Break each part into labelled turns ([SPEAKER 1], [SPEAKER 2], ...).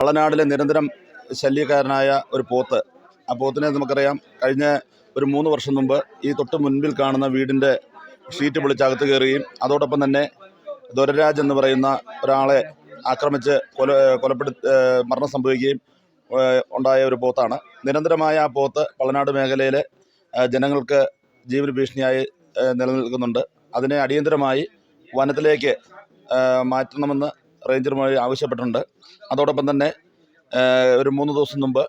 [SPEAKER 1] പളനാടിലെ നിരന്തരം ശല്യക്കാരനായ ഒരു പോത്ത്. ആ പോത്തിനെ നമുക്കറിയാം, കഴിഞ്ഞ ഒരു 3 വർഷം മുമ്പ് ഈ തൊട്ട് മുൻപിൽ കാണുന്ന വീടിൻ്റെ ഷീറ്റ് പൊളിച്ചകത്ത് കയറുകയും അതോടൊപ്പം തന്നെ ദൊരരാജ് എന്ന് പറയുന്ന ഒരാളെ ആക്രമിച്ച് മരണം സംഭവിക്കുകയും ഉണ്ടായ ഒരു പോത്താണ്. നിരന്തരമായ ആ പോത്ത് പളനാട് മേഖലയിലെ ജനങ്ങൾക്ക് ജീവന ഭീഷണിയായി നിലനിൽക്കുന്നുണ്ട്. അതിനെ അടിയന്തരമായി വനത്തിലേക്ക് മാറ്റണമെന്ന് റേഞ്ചറുമായി ആവശ്യപ്പെട്ടിട്ടുണ്ട്. അതോടൊപ്പം തന്നെ ഒരു 3 ദിവസം മുമ്പ്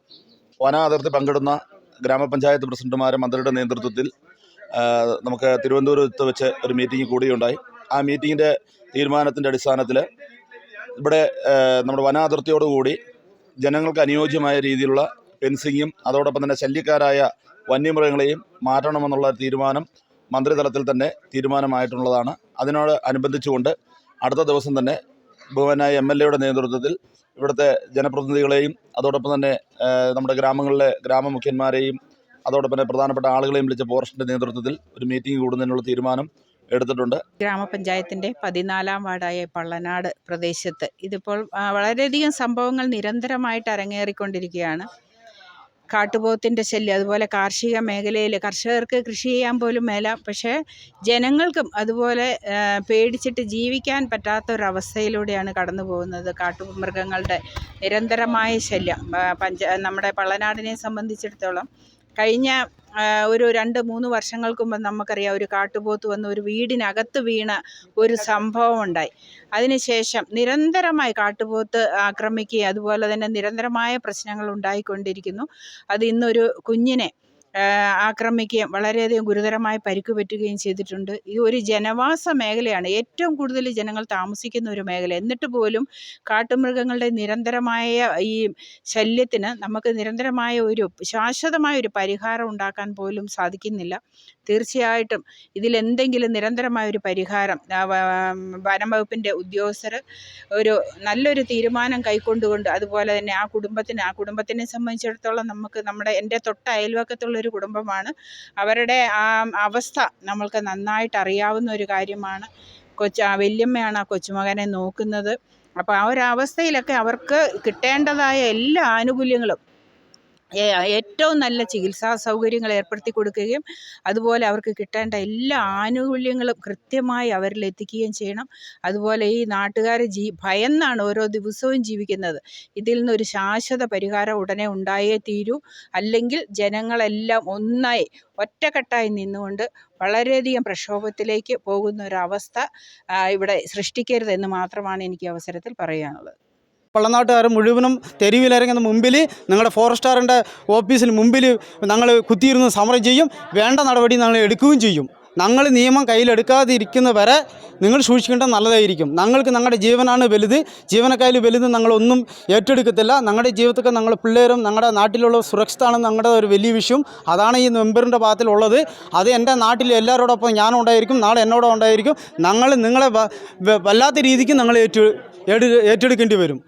[SPEAKER 1] വനാതിർത്തി പങ്കിടുന്ന ഗ്രാമപഞ്ചായത്ത് പ്രസിഡന്റുമാരെ മന്ത്രിയുടെ നേതൃത്വത്തിൽ നമുക്ക് തിരുവനന്തപുരത്ത് വെച്ച് ഒരു മീറ്റിംഗ് കൂടുകയുണ്ടായി. ആ മീറ്റിങ്ങിൻ്റെ തീരുമാനത്തിൻ്റെ അടിസ്ഥാനത്തിൽ ഇവിടെ നമ്മുടെ വനാതിർത്തിയോടുകൂടി ജനങ്ങൾക്ക് അനുയോജ്യമായ രീതിയിലുള്ള ഫെൻസിങ്ങും അതോടൊപ്പം തന്നെ ശല്യക്കാരായ വന്യമൃഗങ്ങളെയും മാറ്റണമെന്നുള്ള തീരുമാനം മന്ത്രിതലത്തിൽ തന്നെ തീരുമാനമായിട്ടുള്ളതാണ്. അതിനോട് അനുബന്ധിച്ചുകൊണ്ട് അടുത്ത ദിവസം തന്നെ ബഹുമാനായ MLA നേതൃത്വത്തിൽ ഇവിടുത്തെ ജനപ്രതിനിധികളെയും അതോടൊപ്പം തന്നെ നമ്മുടെ ഗ്രാമങ്ങളിലെ ഗ്രാമമുഖ്യന്മാരെയും അതോടൊപ്പം തന്നെ പ്രധാനപ്പെട്ട ആളുകളെയും വിളിച്ച ഫോറസ്റ്റിൻ്റെ നേതൃത്വത്തിൽ ഒരു മീറ്റിംഗ് കൂടുന്നതിനുള്ള തീരുമാനം എടുത്തിട്ടുണ്ട്.
[SPEAKER 2] ഗ്രാമപഞ്ചായത്തിൻ്റെ 14-ാം വാർഡായ പള്ളനാട് പ്രദേശത്ത് ഇതിപ്പോൾ വളരെയധികം സംഭവങ്ങൾ നിരന്തരമായിട്ട് അരങ്ങേറിക്കൊണ്ടിരിക്കുകയാണ്. കാട്ടുപോത്തിൻ്റെ ശല്യം, അതുപോലെ കാർഷിക മേഖലയിൽ കർഷകർക്ക് കൃഷി ചെയ്യാൻ പോലും മേല, പക്ഷേ ജനങ്ങൾക്കും അതുപോലെ പേടിച്ചിട്ട് ജീവിക്കാൻ പറ്റാത്തൊരവസ്ഥയിലൂടെയാണ് കടന്നു പോകുന്നത്. കാട്ടുമൃഗങ്ങളുടെ നിരന്തരമായ ശല്യം നമ്മുടെ പള്ളനാടിനെ സംബന്ധിച്ചിടത്തോളം കഴിഞ്ഞ ഒരു 2-3 വർഷങ്ങൾക്ക് മുമ്പ് നമുക്കറിയാം, ഒരു കാട്ടുപോത്ത് വന്ന് ഒരു വീടിനകത്ത് വീണ ഒരു സംഭവം ഉണ്ടായി. അതിനുശേഷം നിരന്തരമായി കാട്ടുപോത്ത് ആക്രമിക്കുകയും അതുപോലെ തന്നെ നിരന്തരമായ പ്രശ്നങ്ങൾ ഉണ്ടായിക്കൊണ്ടിരിക്കുന്നു. അത് ഇന്നൊരു കുഞ്ഞിനെ ആക്രമിക്കുകയും വളരെയധികം ഗുരുതരമായി പരിക്ക് പറ്റുകയും ചെയ്തിട്ടുണ്ട്. ഇത് ഒരു ജനവാസ മേഖലയാണ്, ഏറ്റവും കൂടുതൽ ജനങ്ങൾ താമസിക്കുന്ന ഒരു മേഖല. എന്നിട്ട് പോലും കാട്ടുമൃഗങ്ങളുടെ നിരന്തരമായ ഈ ശല്യത്തിന് നമുക്ക് നിരന്തരമായ ഒരു ശാശ്വതമായ ഒരു പരിഹാരം ഉണ്ടാക്കാൻ പോലും സാധിക്കുന്നില്ല. തീർച്ചയായിട്ടും ഇതിലെന്തെങ്കിലും നിരന്തരമായ ഒരു പരിഹാരം വനം വകുപ്പിൻ്റെ ഉദ്യോഗസ്ഥർ നല്ലൊരു തീരുമാനം കൈക്കൊണ്ടുകൊണ്ട്, അതുപോലെ തന്നെ ആ കുടുംബത്തിനെ സംബന്ധിച്ചിടത്തോളം എൻ്റെ തൊട്ട അയൽവക്കത്തുള്ളൊരു കുടുംബമാണ്. അവരുടെ ആ അവസ്ഥ നമ്മൾക്ക് നന്നായിട്ട് അറിയാവുന്ന ഒരു കാര്യമാണ്. വല്യമ്മയാണ് ആ കൊച്ചുമകനെ നോക്കുന്നത്. അപ്പോൾ ആ ഒരു അവസ്ഥയിലൊക്കെ അവർക്ക് കിട്ടേണ്ടതായ എല്ലാ ആനുകൂല്യങ്ങളും, ഏറ്റവും നല്ല ചികിത്സാ സൗകര്യങ്ങൾ ഏർപ്പെടുത്തി കൊടുക്കുകയും അതുപോലെ അവർക്ക് കിട്ടേണ്ട എല്ലാ ആനുകൂല്യങ്ങളും കൃത്യമായി അവരിൽ എത്തിക്കുകയും ചെയ്യണം. അതുപോലെ ഈ നാട്ടുകാർ ഭയന്നാണ് ഓരോ ദിവസവും ജീവിക്കുന്നത്. ഇതിൽ നിന്നൊരു ശാശ്വത പരിഹാരം ഉടനെ ഉണ്ടായേ തീരൂ. അല്ലെങ്കിൽ ജനങ്ങളെല്ലാം ഒന്നായി ഒറ്റക്കെട്ടായി നിന്നുകൊണ്ട് വളരെയധികം പ്രക്ഷോഭത്തിലേക്ക് പോകുന്ന ഒരവസ്ഥ ഇവിടെ സൃഷ്ടിക്കരുതെന്ന് മാത്രമാണ് എനിക്ക് അവസരത്തിൽ പറയാനുള്ളത്.
[SPEAKER 3] പള്ളനാട്ടുകാർ മുഴുവനും തെരുവിലിറങ്ങുന്ന മുമ്പിൽ നിങ്ങളുടെ ഫോറസ്റ്റുകാരൻ്റെ ഓഫീസിന് മുമ്പിൽ ഞങ്ങൾ കുത്തിയിരുന്ന് സമരം ചെയ്യും. വേണ്ട നടപടി ഞങ്ങൾ എടുക്കുകയും ചെയ്യും. ഞങ്ങൾ നിയമം കയ്യിലെടുക്കാതിരിക്കുന്ന വരെ നിങ്ങൾ സൂക്ഷിക്കേണ്ടത് നല്ലതായിരിക്കും. ഞങ്ങളുടെ ജീവനാണ് വലുത്. ജീവനക്കാരിൽ വലുത് ഞങ്ങളൊന്നും ഏറ്റെടുക്കത്തില്ല. ഞങ്ങളുടെ ജീവിതത്തിൽ ഞങ്ങളുടെ പിള്ളേരും ഞങ്ങളുടെ നാട്ടിലുള്ള സുരക്ഷിതമാണ് ഞങ്ങളുടെ ഒരു വലിയ വിഷയം. അതാണ് ഈ മെമ്പറിൻ്റെ ഭാഗത്തിലുള്ളത്. അത് എൻ്റെ നാട്ടിൽ എല്ലാവരോടൊപ്പം ഞാനുണ്ടായിരിക്കും, നാളെ എന്നോടും ഉണ്ടായിരിക്കും. നിങ്ങളെ വല്ലാത്ത രീതിക്ക് ഞങ്ങൾ ഏറ്റെടുക്കേണ്ടി വരും.